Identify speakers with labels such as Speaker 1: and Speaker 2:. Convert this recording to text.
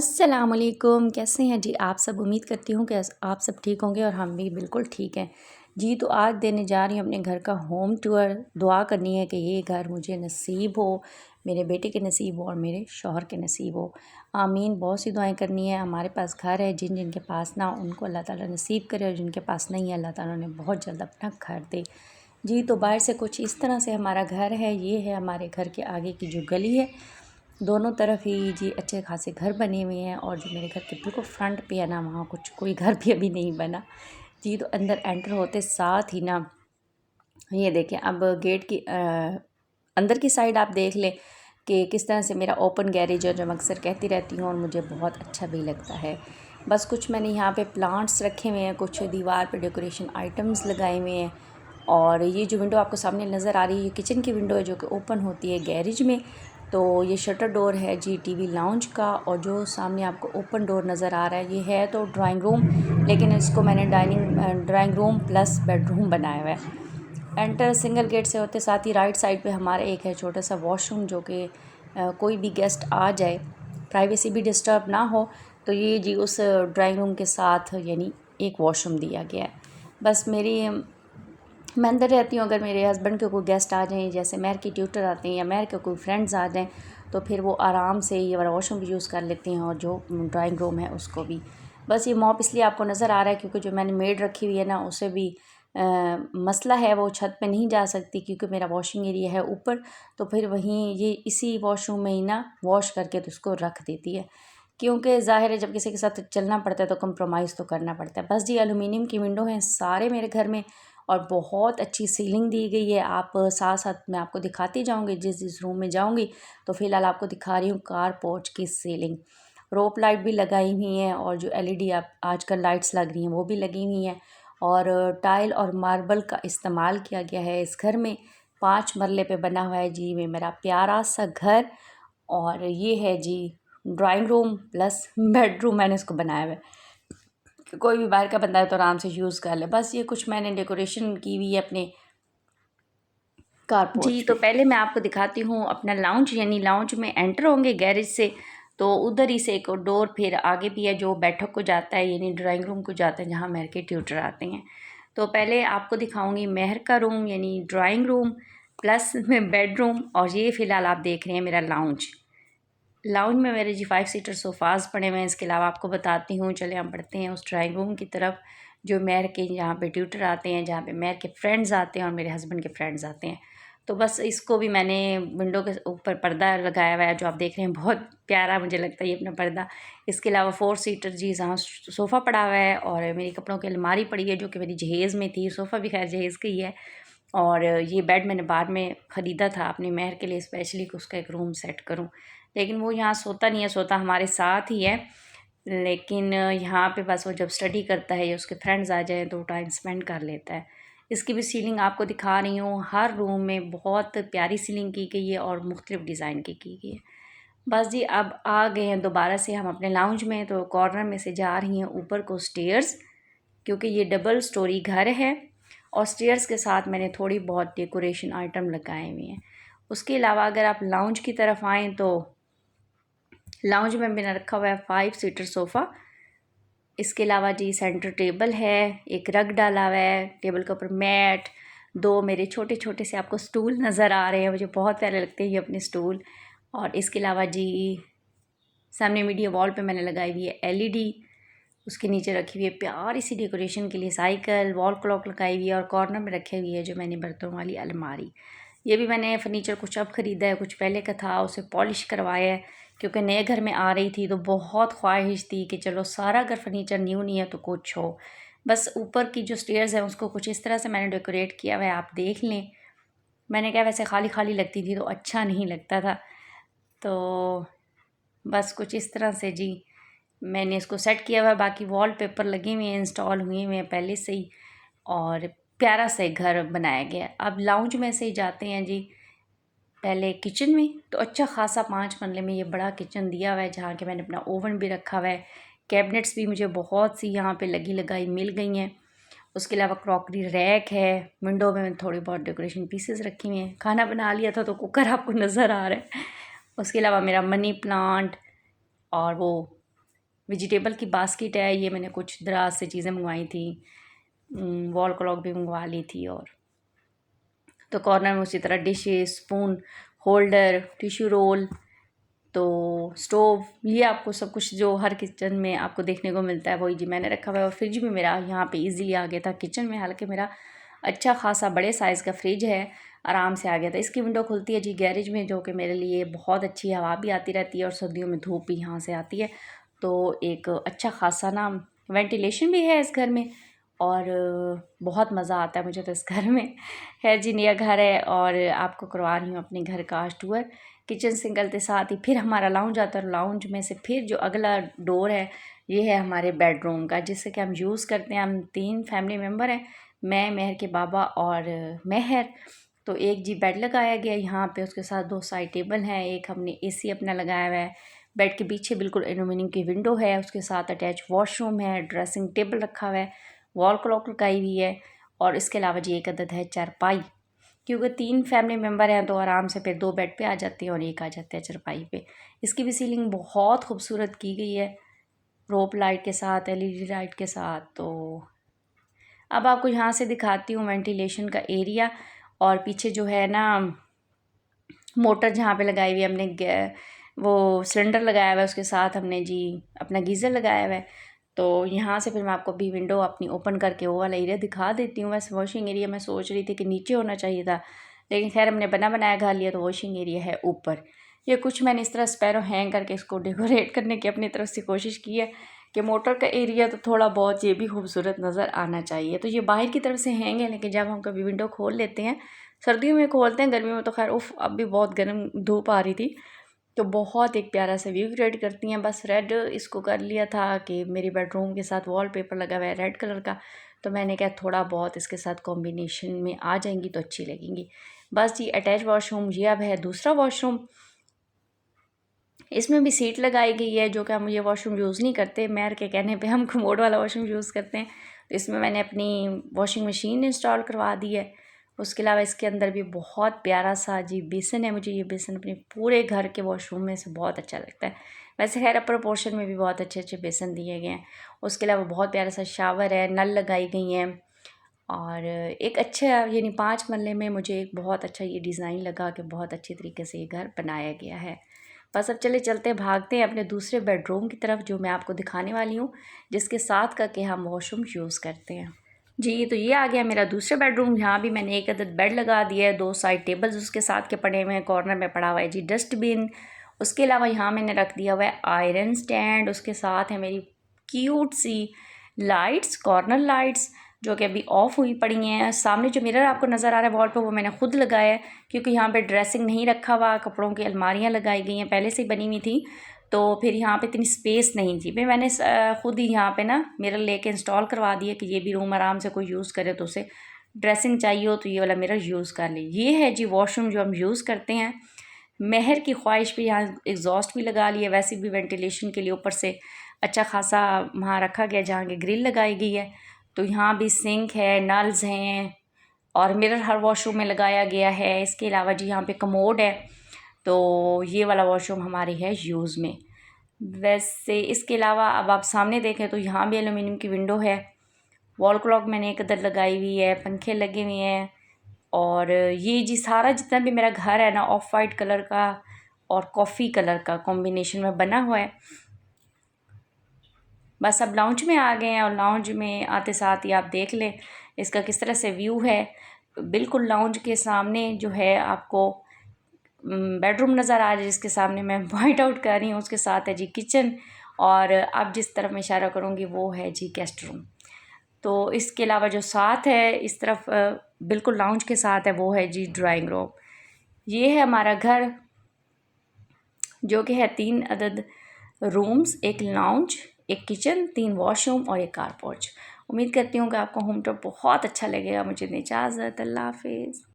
Speaker 1: अस्सलामुअलैकुम, कैसे हैं जी आप सब। उम्मीद करती हूँ कि आप सब ठीक होंगे और हम भी बिल्कुल ठीक हैं जी। तो आज देने जा रही हूँ अपने घर का होम टूर। दुआ करनी है कि ये घर मुझे नसीब हो, मेरे बेटे के नसीब हो और मेरे शौहर के नसीब हो। आमीन। बहुत सी दुआएं करनी है। हमारे पास घर है, जिन जिनके पास ना उनको अल्लाह ताला नसीब करे और जिनके पास नहीं है अल्लाह ताला उन्हें बहुत जल्द अपना घर दे जी। तो बाहर से कुछ इस तरह से हमारा घर है। ये है हमारे घर के आगे की जो गली है, दोनों तरफ ही जी अच्छे खासे घर बने हुए हैं। और जो मेरे घर के बिल्कुल फ्रंट पे है ना, वहाँ कुछ कोई घर भी अभी नहीं बना जी। तो अंदर एंटर होते साथ ही ना ये देखें, अब गेट की अंदर की साइड आप देख लें कि किस तरह से मेरा ओपन गैरेज है, जो मैं अक्सर कहती रहती हूँ और मुझे बहुत अच्छा भी लगता है। बस कुछ मैंने यहाँ पे प्लांट्स रखे हुए हैं, कुछ दीवार पे डेकोरेशन आइटम्स लगाए हुए हैं। और ये जो विंडो आपको सामने नज़र आ रही है, ये किचन की विंडो है जो कि ओपन होती है गैरेज में। तो ये शटर डोर है जी टीवी लाउंज का। और जो सामने आपको ओपन डोर नज़र आ रहा है, ये है तो ड्राइंग रूम, लेकिन इसको मैंने ड्राइंग रूम प्लस बेडरूम बनाया हुआ है। एंटर सिंगल गेट से होते साथ ही राइट साइड पे हमारा एक है छोटा सा वॉशरूम, जो कि कोई भी गेस्ट आ जाए, प्राइवेसी भी डिस्टर्ब ना हो, तो ये जी उस ड्राइंग रूम के साथ यानी एक वॉशरूम दिया गया है। बस मैं अंदर रहती हूँ। अगर मेरे हस्बैंड के कोई गेस्ट आ जाएं, जैसे महर की ट्यूटर आते हैं या महर के कोई फ्रेंड्स आ जाएं, तो फिर वो आराम से ये वाला वॉशरूम भी यूज़ कर लेते हैं और जो ड्राइंग रूम है उसको भी। बस ये मॉप इसलिए आपको नज़र आ रहा है क्योंकि जो मैंने मेड रखी हुई है ना, उसे भी मसला है, वो छत पे नहीं जा सकती क्योंकि मेरा वॉशिंग एरिया है ऊपर। तो फिर वहीं ये इसी वॉशरूम में ही ना वॉश करके तो उसको रख देती है, क्योंकि ज़ाहिर है जब किसी के साथ चलना पड़ता है तो कंप्रोमाइज़ तो करना पड़ता है। बस जी एलुमिनियम की विंडो हैं सारे मेरे घर में और बहुत अच्छी सीलिंग दी गई है। आप साथ साथ मैं आपको दिखाती जाऊंगी, जिस जिस रूम में जाऊंगी। तो फ़िलहाल आपको दिखा रही हूँ कार पोर्च की सीलिंग। रोप लाइट भी लगाई हुई हैं और जो एलईडी आप आजकल लाइट्स लग रही हैं वो भी लगी हुई हैं। और टाइल और मार्बल का इस्तेमाल किया गया है इस घर में। 5 मरले पे बना हुआ है जी ये मेरा प्यारा सा घर। और ये है जी ड्राइंग रूम प्लस बेडरूम मैंने इसको बनाया हुआ है कि कोई भी बाहर का बंदा है तो आराम से यूज़ कर ले। बस ये कुछ मैंने डेकोरेशन की हुई है अपने कारपोर्च जी। तो पहले मैं आपको दिखाती हूँ अपना लाउंज, यानी लाउंज में एंटर होंगे गैरेज से तो उधर ही से एक डोर फिर आगे भी है जो बैठक को जाता है, यानी ड्राइंग रूम को जाता है जहाँ महर के ट्यूटर आते हैं। तो पहले आपको दिखाऊंगी महर का रूम यानी ड्राइंग रूम प्लस में बेडरूम। और ये फ़िलहाल आप देख रहे हैं मेरा लाउंज। लाउंज में मेरे जी 5 सीटर सोफ़ाज़ पड़े हुए हैं। इसके अलावा आपको बताती हूँ, चले हम बढ़ते हैं उस ड्राइंग रूम की तरफ जो महर के यहाँ पे ट्यूटर आते हैं, जहाँ पे महर के फ्रेंड्स आते हैं और मेरे हस्बैंड के फ्रेंड्स आते हैं। तो बस इसको भी मैंने विंडो के ऊपर पर्दा लगाया हुआ है जो आप देख रहे हैं, बहुत प्यारा मुझे लगता है ये अपना पर्दा। इसके अलावा 4 सीटर जी जहाँ सोफ़ा पड़ा हुआ है और मेरी कपड़ों की अलमारी पड़ी है जो कि मेरी जहेज़ में थी। सोफ़ा भी खैर जहेज़ का ही है। और ये बेड मैंने बाद में ख़रीदा था अपने महर के लिए स्पेशली कि उसका एक रूम सेट करूं, लेकिन वो यहाँ सोता नहीं है, सोता हमारे साथ ही है। लेकिन यहाँ पे बस वो जब स्टडी करता है या उसके फ्रेंड्स आ जाएं तो टाइम स्पेंड कर लेता है। इसकी भी सीलिंग आपको दिखा रही हूँ। हर रूम में बहुत प्यारी सीलिंग की गई है और मुख्तलिफ डिज़ाइन की गई है। बस जी अब आ गए हैं दोबारा से हम अपने लाउंज में। तो कॉर्नर में से जा रही हैं ऊपर को स्टेयर्स, क्योंकि ये डबल स्टोरी घर है और स्टेयर्स के साथ मैंने थोड़ी बहुत डेकोरेशन आइटम लगाए हुए हैं। उसके अलावा अगर आप लाउंज की तरफ आएँ तो लाउंज में मैंने रखा हुआ है 5 सीटर सोफ़ा। इसके अलावा जी सेंटर टेबल है, एक रग डाला हुआ है, टेबल के ऊपर मैट, 2 मेरे छोटे छोटे से आपको स्टूल नज़र आ रहे हैं, मुझे बहुत प्यारे लगते हैं ये अपने स्टूल। और इसके अलावा जी सामने मीडिया वॉल पे मैंने लगाई हुई है एलईडी, उसके नीचे रखी हुई है प्यारी सी डेकोरेशन के लिए साइकिल, वॉल क्लॉक लगाई हुई है और कॉर्नर में रखी हुई है जो मैंने बर्तनों वाली अलमारी। ये भी मैंने फ़र्नीचर कुछ अब ख़रीदा है, कुछ पहले का था, उसे पॉलिश करवाया है क्योंकि नए घर में आ रही थी तो बहुत ख्वाहिश थी कि चलो सारा अगर फ़र्नीचर न्यू नहीं है तो कुछ हो। बस ऊपर की जो स्टेयर्स हैं उसको कुछ इस तरह से मैंने डेकोरेट किया हुआ है, आप देख लें। मैंने कहा वैसे खाली खाली लगती थी तो अच्छा नहीं लगता था, तो बस कुछ इस तरह से जी मैंने इसको सेट किया हुआ है। बाकी वॉलपेपर लगे हुए हैं, इंस्टॉल हुए हुए हैं पहले से ही और प्यारा सा एक घर बनाया गया है। अब लाउंज में से ही जाते हैं जी पहले किचन में। तो अच्छा खासा 5 मरले में ये बड़ा किचन दिया हुआ है जहाँ के मैंने अपना ओवन भी रखा हुआ है। कैबिनेट्स भी मुझे बहुत सी यहाँ पे लगी लगाई मिल गई हैं। उसके अलावा क्रॉकरी रैक है, विंडो में थोड़ी बहुत डेकोरेशन पीसेस रखी हुई हैं। खाना बना लिया था तो कुकर आपको नज़र आ रहा है। उसके अलावा मेरा मनी प्लांट और वो वेजिटेबल की बास्केट है, ये मैंने कुछ दराज से चीज़ें मंगवाई थी, वॉल क्लॉक भी मंगवा ली थी। और तो कॉर्नर में उसी तरह dishes, spoon holder, tissue role, तो स्टोव, ये आपको सब कुछ जो हर किचन में आपको देखने को मिलता है वही जी मैंने रखा हुआ है। और फ्रिज भी मेरा यहाँ पे इजीली आ गया था किचन में, हालांकि मेरा अच्छा खासा बड़े साइज़ का फ्रिज है, आराम से आ गया था। इसकी विंडो खुलती है जी गैरेज में, जो कि मेरे लिए बहुत अच्छी हवा भी आती रहती है और सर्दियों में धूप भी यहाँ से आती है, तो एक अच्छा खासा ना वेंटिलेशन भी है इस घर में और बहुत मज़ा आता है मुझे तो इस घर में। है जी नया घर है और आपको करवा रही हूँ अपने घर का आज टूर। किचन से निकलते साथ ही फिर हमारा लाउंज आता है, लाउंज में से फिर जो अगला डोर है ये है हमारे बेडरूम का, जिससे कि हम यूज़ करते हैं। हम 3 फैमिली मेम्बर हैं, मैं, मेहर के बाबा और मेहर। तो एक जी बेड लगाया गया यहाँ पे, उसके साथ 2 साइड टेबल हैं, एक हमने एसी अपना लगाया हुआ है। बेड के पीछे बिल्कुल एल्यूमिनियम की विंडो है, उसके साथ अटैच वॉशरूम है, ड्रेसिंग टेबल रखा हुआ है, वॉल क्लॉक लगाई हुई है। और इसके अलावा जी एक अदद है चारपाई, क्योंकि 3 फैमिली मेम्बर हैं तो आराम से फिर 2 बेड पे आ जाते हैं और एक आ जाते हैं चारपाई पे। इसकी भी सीलिंग बहुत खूबसूरत की गई है, रोप लाइट के साथ, एलईडी लाइट के साथ। तो अब आपको यहाँ से दिखाती हूँ वेंटिलेशन का एरिया। और पीछे जो है ना मोटर जहाँ पे लगाई हुई है हमने, वो सिलेंडर लगाया हुआ है, उसके साथ हमने जी अपना गीज़र लगाया हुआ है। तो यहाँ से फिर मैं आपको भी विंडो अपनी ओपन करके वो वाला एरिया दिखा देती हूँ। वैसे वॉशिंग एरिया मैं सोच रही थी कि नीचे होना चाहिए था, लेकिन खैर हमने बना बनाया घर लिया तो वॉशिंग एरिया है ऊपर। ये कुछ मैंने इस तरह स्पैरो हैंग करके इसको डेकोरेट करने की अपनी तरफ से कोशिश की है कि मोटर का एरिया तो थोड़ा बहुत ये भी खूबसूरत नज़र आना चाहिए। तो ये बाहर की तरफ से हैंग है, लेकिन जब हम कभी विंडो खोल लेते हैं, सर्दियों में खोलते हैं, गर्मियों में तो खैर उफ अब भी बहुत गर्म धूप आ रही थी, तो बहुत एक प्यारा सा व्यू क्रिएट करती हैं। बस रेड इसको कर लिया था कि मेरी बेडरूम के साथ वॉलपेपर लगा हुआ है रेड कलर का, तो मैंने कहा थोड़ा बहुत इसके साथ कॉम्बिनेशन में आ जाएंगी तो अच्छी लगेंगी। बस जी अटैच वॉशरूम ये अब है दूसरा वॉशरूम। इसमें भी सीट लगाई गई है, जो कि हम ये वॉशरूम यूज़ नहीं करते, मेहर के कहने पे हम कमोड वाला वॉशरूम यूज़ करते हैं। तो इसमें मैंने अपनी वॉशिंग मशीन इंस्टॉल करवा दी है। उसके अलावा इसके अंदर भी बहुत प्यारा सा जी बेसिन है, मुझे ये बेसिन अपने पूरे घर के वॉशरूम में से बहुत अच्छा लगता है। वैसे खैर अपर पोर्शन में भी बहुत अच्छे अच्छे बेसिन दिए गए हैं। उसके अलावा बहुत प्यारा सा शावर है, नल लगाई गई हैं। और एक अच्छा यानी 5 मरले में मुझे एक बहुत अच्छा ये डिज़ाइन लगा कि बहुत अच्छी तरीके से ये घर बनाया गया है। बस अब चलते हैं भागते हैं अपने दूसरे बेडरूम की तरफ, जो मैं आपको दिखाने वाली हूँ, जिसके साथ का कि हम वॉशरूम यूज़ करते हैं। जी तो ये आ गया मेरा दूसरा बेडरूम। यहाँ भी मैंने एक अदद बेड लगा दिया है, 2 साइड टेबल्स उसके साथ के पड़े हुए हैं, कॉर्नर में पड़ा हुआ है जी डस्टबिन। उसके अलावा यहाँ मैंने रख दिया हुआ है आयरन स्टैंड, उसके साथ है मेरी क्यूट सी लाइट्स, कॉर्नर लाइट्स, जो कि अभी ऑफ हुई पड़ी हैं। सामने जो मिरर आपको नज़र आ रहा है वॉल पे, वो मैंने खुद लगाया है, क्योंकि यहाँ पे ड्रेसिंग नहीं रखा हुआ, कपड़ों की अलमारियाँ लगाई गई हैं, पहले से ही बनी हुई थी, तो फिर यहाँ पे इतनी स्पेस नहीं थी। फिर मैंने खुद ही यहाँ पे ना मिरर लेके इंस्टॉल करवा दिया कि ये भी रूम आराम से कोई यूज़ करे तो उसे ड्रेसिंग चाहिए हो तो ये वाला मिरर यूज़ कर ले। ये है जी वॉशरूम जो हम यूज़ करते हैं। मेहर की ख्वाहिश पे यहाँ एग्जॉस्ट भी लगा लिया, वैसे भी वेंटिलेशन के लिए ऊपर से अच्छा खासा वहाँ रखा गया जहाँ की ग्रिल लगाई गई है। तो यहाँ भी सिंक है, नल्स हैं और मिरर हर वॉशरूम में लगाया गया है। इसके अलावा जी यहाँ पे कमोड है, तो ये वाला वॉशरूम हमारी है यूज़ में। वैसे इसके अलावा अब आप सामने देखें तो यहाँ भी एल्यूमिनियम की विंडो है, वॉल क्लॉक मैंने एक अदर लगाई हुई है, पंखे लगे हुए हैं। और ये जी सारा जितना भी मेरा घर है ना ऑफ वाइट कलर का और कॉफ़ी कलर का कॉम्बिनेशन में बना हुआ है। बस अब लाउंज में आ गए हैं और लाउंज में आते साथ ही आप देख लें इसका किस तरह से व्यू है। बिल्कुल लाउंज के सामने जो है आपको बेडरूम नज़र आ रहा है, जिसके सामने मैं पॉइंट आउट कर रही हूँ, उसके साथ है जी किचन, और अब जिस तरफ मैं इशारा करूँगी वो है जी गेस्ट रूम। तो इसके अलावा जो साथ है इस तरफ बिल्कुल लाउंज के साथ है वो है जी ड्राइंग रूम। ये है हमारा घर, जो कि है 3 अदद रूम्स, एक लाउंज, एक किचन, 3 वॉशरूम और एक कार पोर्च। उम्मीद करती हूँ कि आपको होम टूर बहुत अच्छा लगेगा। मुझे इजाज़त, अल्लाह हाफिज़।